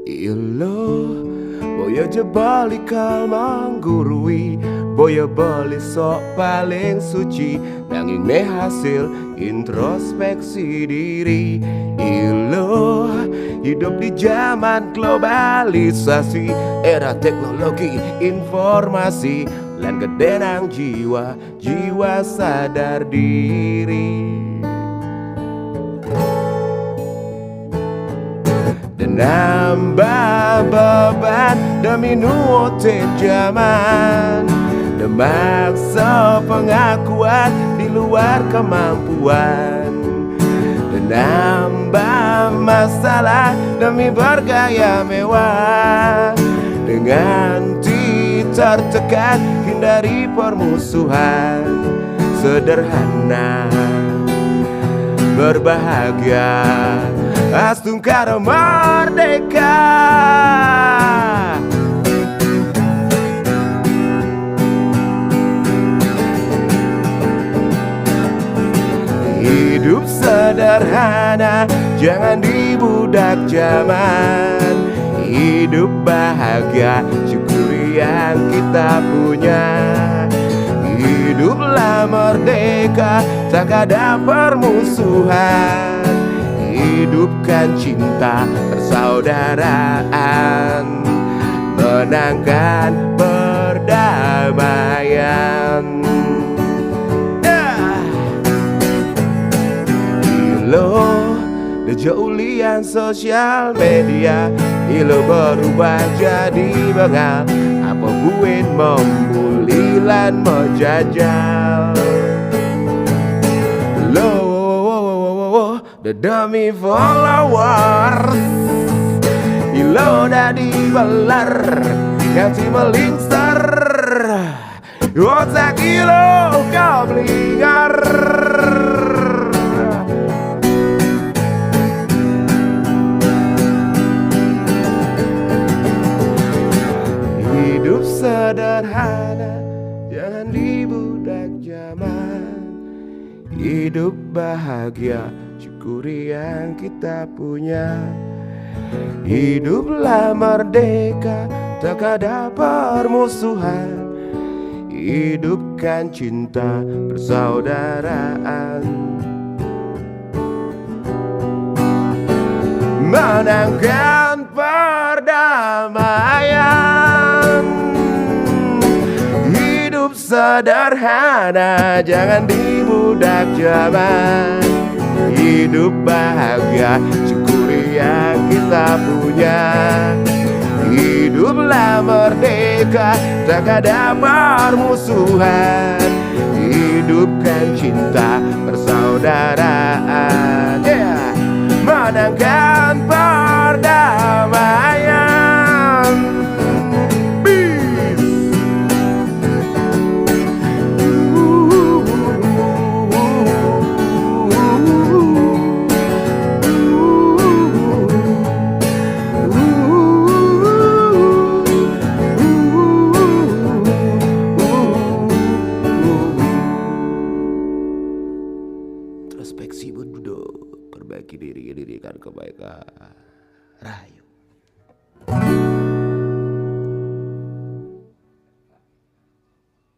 Ilo boyo jebali kal manggurui, boyo bali sok paling suci, nanging me hasil introspeksi diri. Ilo hidup di zaman globalisasi, era teknologi informasi, lan gedenang jiwa sadar diri. Dan nambah beban demi nurutin zaman, memaksa pengakuan di luar kemampuan, dan nambah masalah demi bergaya mewah. Dengan tertekan hindari permusuhan, sederhana berbahagia, astungkara merdeka. Hidup sederhana, jangan dibudak zaman. Hidup bahagia, syukuri yang kita punya. Hiduplah merdeka, tak ada permusuhan. Hidupkan cinta persaudaraan, menangkan perdamaian. Ilo dejaulian sosial media, ilo berubah jadi bengal, apa buin membulilan menjajal. Demi followers, ilo dah dibelar, ganti melingser, otak ilo kau blingar. Hidup sederhana, jangan dibudak zaman. Hidup bahagia, syukuri yang kita punya. Hiduplah merdeka, tak ada permusuhan. Hidupkan cinta persaudaraan, menangkan perdamaian. Hidup sederhana, jangan dibudak zaman. Hidup bahagia, syukuri yang kita punya. Hiduplah merdeka, tak ada permusuhan. Hidupkan cinta persaudaraan, menangkan perdamaian. Introspeksi bodoh, perbaiki diri, dirikan kebaikan.